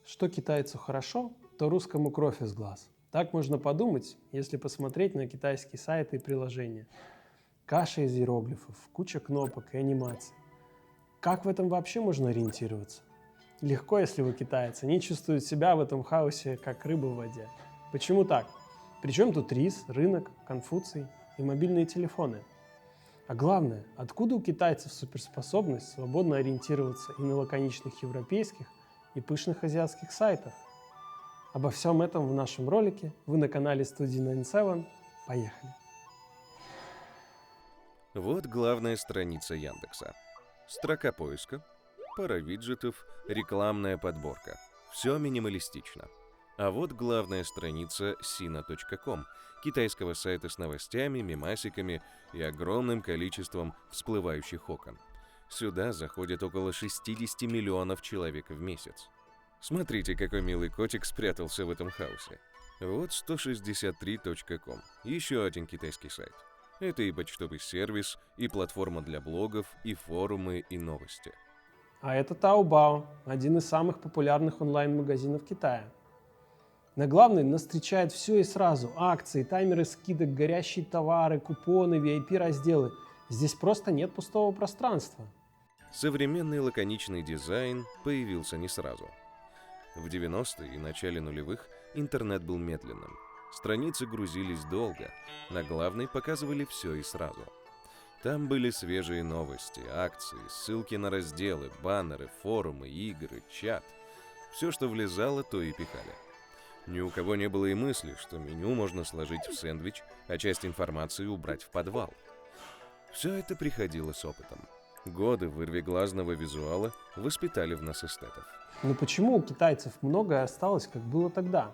Что китайцу хорошо, то русскому кровь из глаз. Так можно подумать, если посмотреть на китайские сайты и приложения. Каша из иероглифов, куча кнопок и анимаций. Как в этом вообще можно ориентироваться? Легко, если вы китаец. Они чувствуют себя в этом хаосе, как рыба в воде. Почему так? Причем тут рис, рынок, Конфуций и мобильные телефоны? А главное, откуда у китайцев суперспособность свободно ориентироваться и на лаконичных европейских, и пышных азиатских сайтах? Обо всем этом в нашем ролике. Вы на канале студии 97. Поехали! Вот главная страница Яндекса. Строка поиска, пара виджетов, рекламная подборка. Все минималистично. А вот главная страница sina.com, китайского сайта с новостями, мемасиками и огромным количеством всплывающих окон. Сюда заходит около 60 миллионов человек в месяц. Смотрите, какой милый котик спрятался в этом хаосе. Вот 163.com, еще один китайский сайт. Это и почтовый сервис, и платформа для блогов, и форумы, и новости. А это Taobao, один из самых популярных онлайн-магазинов Китая. На главной нас встречает все и сразу. Акции, таймеры скидок, горящие товары, купоны, VIP-разделы. Здесь просто нет пустого пространства. Современный лаконичный дизайн появился не сразу. В 90-е и начале нулевых интернет был медленным. Страницы грузились долго, на главной показывали все и сразу. Там были свежие новости, акции, ссылки на разделы, баннеры, форумы, игры, чат. Все, что влезало, то и пихали. Ни у кого не было и мысли, что меню можно сложить в сэндвич, а часть информации убрать в подвал. Все это приходило с опытом. Годы вырвиглазного визуала воспитали в нас эстетов. Но почему у китайцев многое осталось, как было тогда?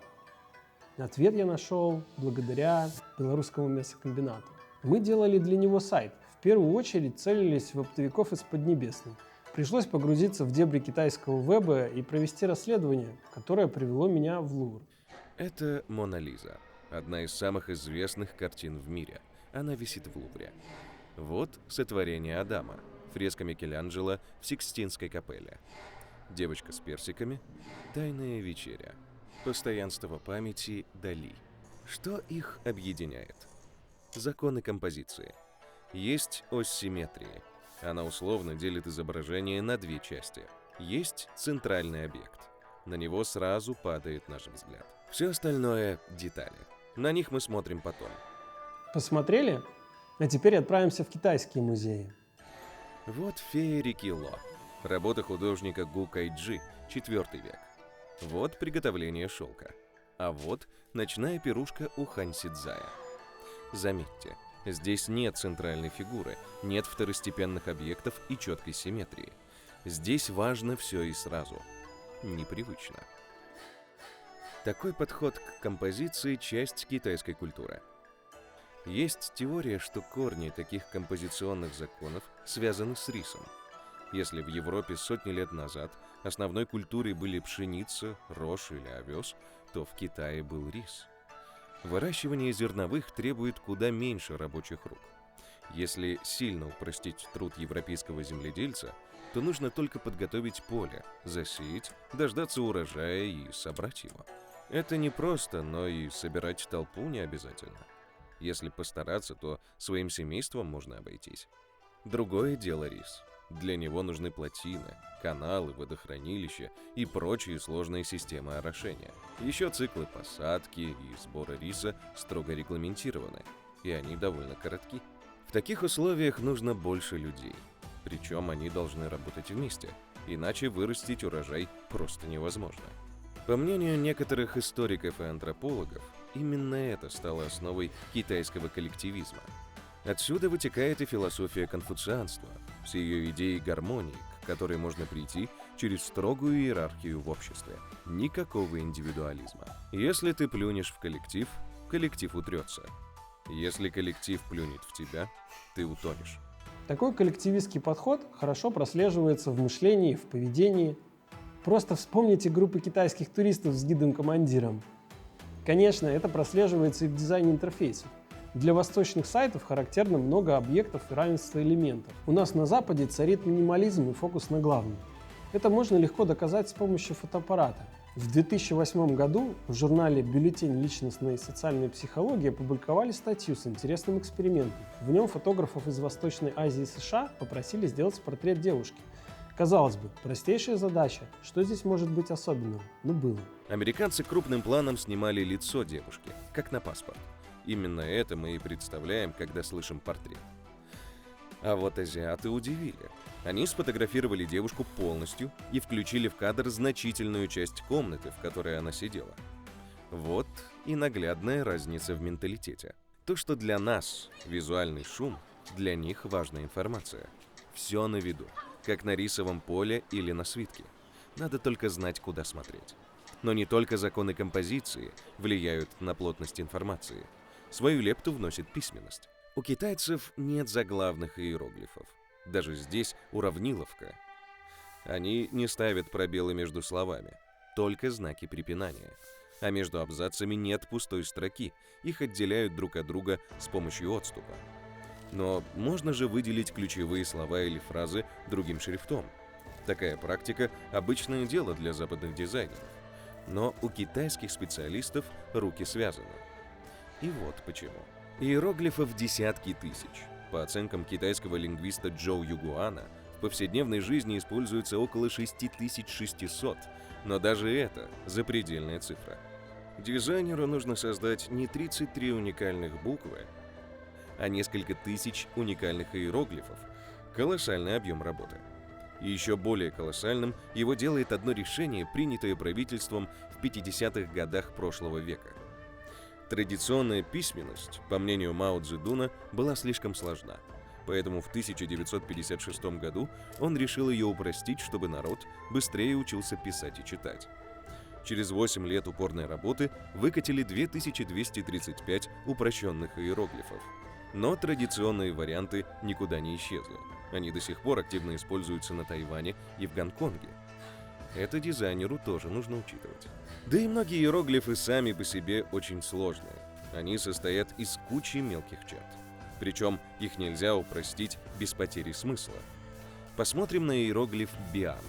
Ответ я нашел благодаря белорусскому мясокомбинату. Мы делали для него сайт. В первую очередь целились в оптовиков из Поднебесной. Пришлось погрузиться в дебри китайского веба и провести расследование, которое привело меня в Лувр. Это «Мона Лиза», одна из самых известных картин в мире. Она висит в Лувре. Вот сотворение Адама, фреска Микеланджело в Сикстинской капелле. Девочка с персиками, тайная вечеря, постоянство памяти Дали. Что их объединяет? Законы композиции. Есть ось симметрии. Она условно делит изображение на две части. Есть центральный объект. На него сразу падает наш взгляд. Все остальное — детали. На них мы смотрим потом. Посмотрели? А теперь отправимся в китайские музеи. Вот «Фея реки Ло». Работа художника Гу Кайджи, IV век. Вот приготовление шелка. А вот ночная пирушка у Хань Сидзая. Заметьте, здесь нет центральной фигуры, нет второстепенных объектов и четкой симметрии. Здесь важно все и сразу. Непривычно. Такой подход к композиции – часть китайской культуры. Есть теория, что корни таких композиционных законов связаны с рисом. Если в Европе сотни лет назад основной культурой были пшеница, рожь или овес, то в Китае был рис. Выращивание зерновых требует куда меньше рабочих рук. Если сильно упростить труд европейского земледельца, то нужно только подготовить поле, засеять, дождаться урожая и собрать его. Это не просто, но и собирать толпу не обязательно. Если постараться, то своим семейством можно обойтись. Другое дело рис. Для него нужны плотины, каналы, водохранилища и прочие сложные системы орошения. Еще циклы посадки и сбора риса строго регламентированы, и они довольно коротки. В таких условиях нужно больше людей, причем они должны работать вместе, иначе вырастить урожай просто невозможно. По мнению некоторых историков и антропологов, именно это стало основой китайского коллективизма. Отсюда вытекает и философия конфуцианства, с ее идеей гармонии, к которой можно прийти через строгую иерархию в обществе. Никакого индивидуализма. Если ты плюнешь в коллектив, коллектив утрется. Если коллектив плюнет в тебя, ты утонешь. Такой коллективистский подход хорошо прослеживается в мышлении, в поведении. Просто вспомните группы китайских туристов с гидом-командиром. Конечно, это прослеживается и в дизайне интерфейсов. Для восточных сайтов характерно много объектов и равенство элементов. У нас на Западе царит минимализм и фокус на главном. Это можно легко доказать с помощью фотоаппарата. В 2008 году в журнале «Бюллетень личностной и социальной психологии» опубликовали статью с интересным экспериментом. В нем фотографов из Восточной Азии и США попросили сделать портрет девушки. Казалось бы, простейшая задача. Что здесь может быть особенного? Ну, было. Американцы крупным планом снимали лицо девушки, как на паспорт. Именно это мы и представляем, когда слышим портрет. А вот азиаты удивили. Они сфотографировали девушку полностью и включили в кадр значительную часть комнаты, в которой она сидела. Вот и наглядная разница в менталитете. То, что для нас визуальный шум, для них важная информация. Все на виду, как на рисовом поле или на свитке. Надо только знать, куда смотреть. Но не только законы композиции влияют на плотность информации. Свою лепту вносит письменность. У китайцев нет заглавных иероглифов. Даже здесь уравниловка. Они не ставят пробелы между словами, только знаки препинания. А между абзацами нет пустой строки, их отделяют друг от друга с помощью отступа. Но можно же выделить ключевые слова или фразы другим шрифтом. Такая практика – обычное дело для западных дизайнеров. Но у китайских специалистов руки связаны. И вот почему. Иероглифов десятки тысяч. По оценкам китайского лингвиста Джоу Югуана, в повседневной жизни используется около 6600, но даже это запредельная цифра. Дизайнеру нужно создать не 33 уникальных буквы, а несколько тысяч уникальных иероглифов. Колоссальный объем работы. И еще более колоссальным его делает одно решение, принятое правительством в 50-х годах прошлого века. Традиционная письменность, по мнению Мао Цзэдуна, была слишком сложна, поэтому в 1956 году он решил ее упростить, чтобы народ быстрее учился писать и читать. Через 8 лет упорной работы выкатили 2235 упрощенных иероглифов. Но традиционные варианты никуда не исчезли. Они до сих пор активно используются на Тайване и в Гонконге. Это дизайнеру тоже нужно учитывать. Да и многие иероглифы сами по себе очень сложные. Они состоят из кучи мелких черт. Причем их нельзя упростить без потери смысла. Посмотрим на иероглиф «бианг».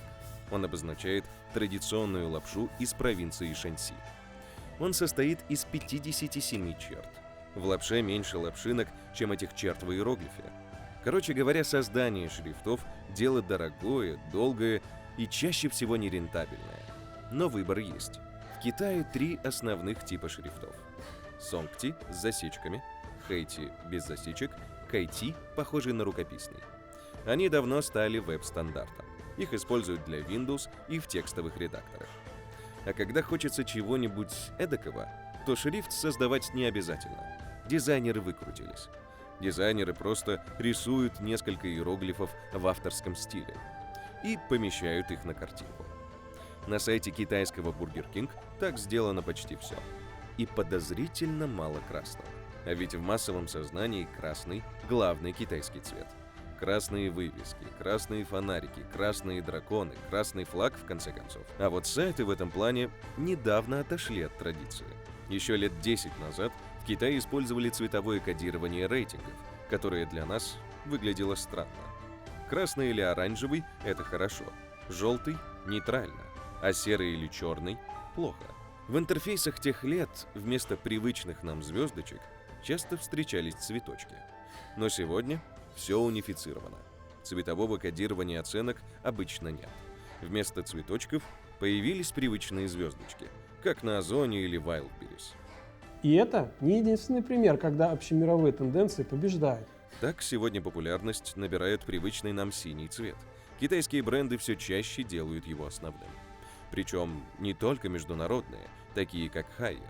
Он обозначает традиционную лапшу из провинции Шаньси. Он состоит из 57 черт. В лапше меньше лапшинок, чем этих черт в иероглифе. Короче говоря, создание шрифтов – дело дорогое, долгое и чаще всего нерентабельное. Но выбор есть. В Китае 3 основных типа шрифтов. Сонгти с засечками, хэйти без засечек, кайти, похожий на рукописный. Они давно стали веб-стандартом. Их используют для Windows и в текстовых редакторах. А когда хочется чего-нибудь эдакого, то шрифт создавать не обязательно. Дизайнеры выкрутились. Дизайнеры просто рисуют несколько иероглифов в авторском стиле и помещают их на картинку. На сайте китайского Burger King так сделано почти все. И подозрительно мало красного. А ведь в массовом сознании красный – главный китайский цвет. Красные вывески, красные фонарики, красные драконы, красный флаг, в конце концов. А вот сайты в этом плане недавно отошли от традиции. Еще лет 10 назад в Китае использовали цветовое кодирование рейтингов, которое для нас выглядело странно. Красный или оранжевый – это хорошо, желтый – нейтрально, а серый или черный – плохо. В интерфейсах тех лет вместо привычных нам звездочек часто встречались цветочки. Но сегодня все унифицировано. Цветового кодирования оценок обычно нет. Вместо цветочков появились привычные звездочки, как на Озоне или Wildberries. И это не единственный пример, когда общемировые тенденции побеждают. Так сегодня популярность набирает привычный нам синий цвет. Китайские бренды все чаще делают его основным. Причем не только международные, такие как Haier,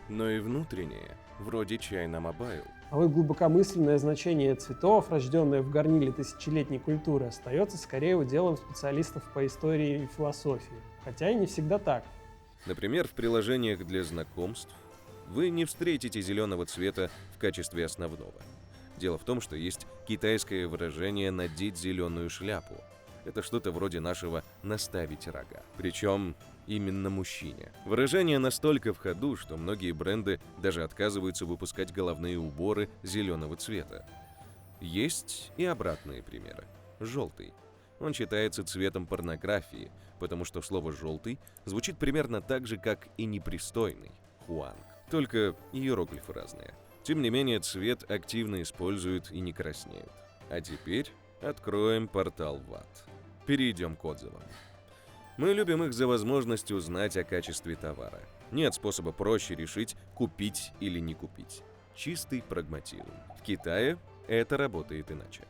но и внутренние, вроде China Mobile. А вот глубокомысленное значение цветов, рожденное в горниле тысячелетней культуры, остается скорее уделом специалистов по истории и философии. Хотя и не всегда так. Например, в приложениях для знакомств вы не встретите зеленого цвета в качестве основного. Дело в том, что есть китайское выражение «надеть зеленую шляпу». Это что-то вроде нашего «наставить рога». Причем именно мужчине. Выражение настолько в ходу, что многие бренды даже отказываются выпускать головные уборы зеленого цвета. Есть и обратные примеры. Желтый. Он считается цветом порнографии, потому что слово «желтый» звучит примерно так же, как и непристойный – хуанг. Только иероглифы разные. Тем не менее, цвет активно используют и не краснеют. А теперь откроем портал в ад. Перейдем к отзывам. Мы любим их за возможность узнать о качестве товара. Нет способа проще решить, купить или не купить. Чистый прагматизм. В Китае это работает иначе.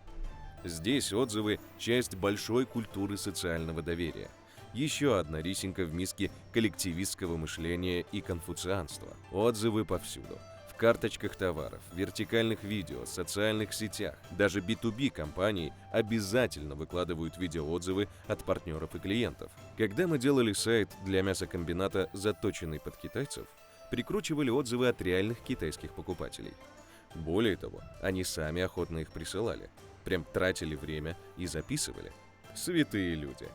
Здесь отзывы – часть большой культуры социального доверия. Еще одна рисинка в миске коллективистского мышления и конфуцианства. Отзывы повсюду. В карточках товаров, вертикальных видео, социальных сетях. Даже B2B компании обязательно выкладывают видеоотзывы от партнеров и клиентов. Когда мы делали сайт для мясокомбината, заточенный под китайцев, прикручивали отзывы от реальных китайских покупателей. Более того, они сами охотно их присылали. Прям тратили время и записывали. Святые люди.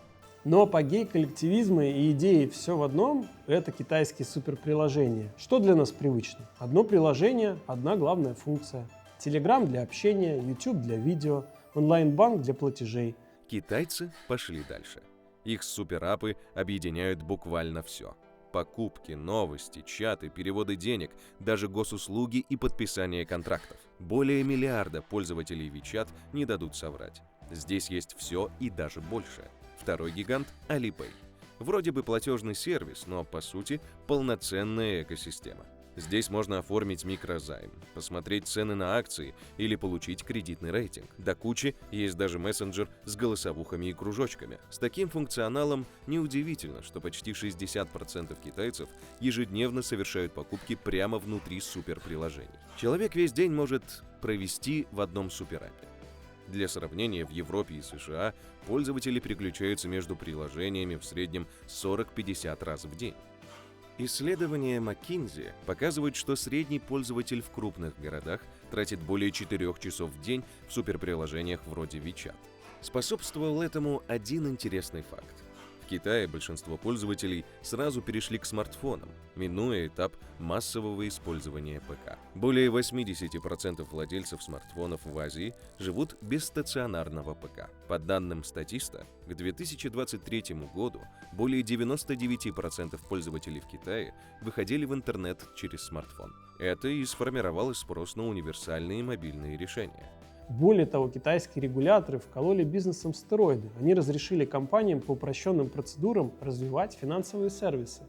Но апогей коллективизма и идеи «все в одном» — это китайские суперприложения. Что для нас привычно? Одно приложение, одна главная функция. Telegram для общения, YouTube для видео, онлайн-банк для платежей. Китайцы пошли дальше. Их суперапы объединяют буквально все. Покупки, новости, чаты, переводы денег, даже госуслуги и подписание контрактов. Более миллиарда пользователей WeChat не дадут соврать. Здесь есть все и даже больше. Второй гигант – Alipay. Вроде бы платежный сервис, но по сути полноценная экосистема. Здесь можно оформить микрозайм, посмотреть цены на акции или получить кредитный рейтинг. До кучи есть даже мессенджер с голосовухами и кружочками. С таким функционалом неудивительно, что почти 60% китайцев ежедневно совершают покупки прямо внутри суперприложений. Человек весь день может провести в одном суперапе. Для сравнения, в Европе и США пользователи переключаются между приложениями в среднем 40-50 раз в день. Исследования McKinsey показывают, что средний пользователь в крупных городах тратит более 4 часов в день в суперприложениях вроде WeChat. Способствовал этому один интересный факт. В Китае большинство пользователей сразу перешли к смартфонам, минуя этап массового использования ПК. Более 80% владельцев смартфонов в Азии живут без стационарного ПК. По данным Статиста, к 2023 году более 99% пользователей в Китае выходили в интернет через смартфон. Это и сформировало спрос на универсальные мобильные решения. Более того, китайские регуляторы вкололи бизнесом стероиды. Они разрешили компаниям по упрощенным процедурам развивать финансовые сервисы.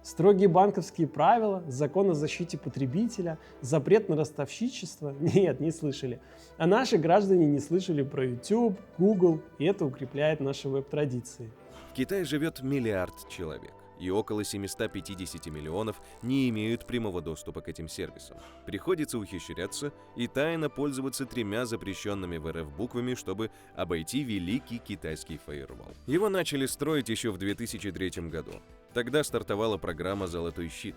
Строгие банковские правила, закон о защите потребителя, запрет на ростовщичество – нет, не слышали. А наши граждане не слышали про YouTube, Google, и это укрепляет наши веб-традиции. В Китае живет 1 миллиард человек, и около 750 миллионов не имеют прямого доступа к этим сервисам. Приходится ухищряться и тайно пользоваться 3 запрещенными в РФ буквами, чтобы обойти великий китайский фаервол. Его начали строить еще в 2003 году. Тогда стартовала программа «Золотой щит».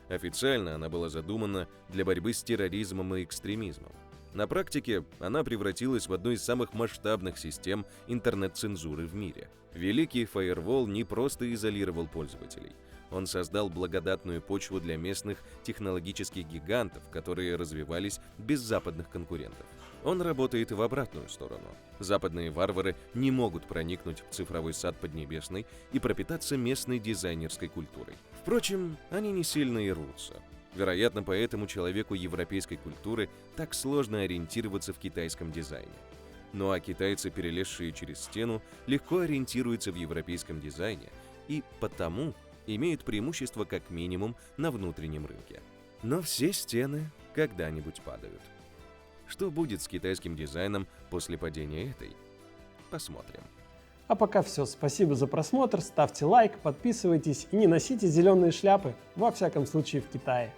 Официально она была задумана для борьбы с терроризмом и экстремизмом. На практике она превратилась в одну из самых масштабных систем интернет-цензуры в мире. Великий фаервол не просто изолировал пользователей. Он создал благодатную почву для местных технологических гигантов, которые развивались без западных конкурентов. Он работает и в обратную сторону. Западные варвары не могут проникнуть в цифровой сад Поднебесной и пропитаться местной дизайнерской культурой. Впрочем, они не сильно и рвутся. Вероятно, поэтому человеку европейской культуры так сложно ориентироваться в китайском дизайне. Ну а китайцы, перелезшие через стену, легко ориентируются в европейском дизайне и потому имеют преимущество как минимум на внутреннем рынке. Но все стены когда-нибудь падают. Что будет с китайским дизайном после падения этой? Посмотрим. А пока все. Спасибо за просмотр, ставьте лайк, подписывайтесь и не носите зеленые шляпы, во всяком случае в Китае.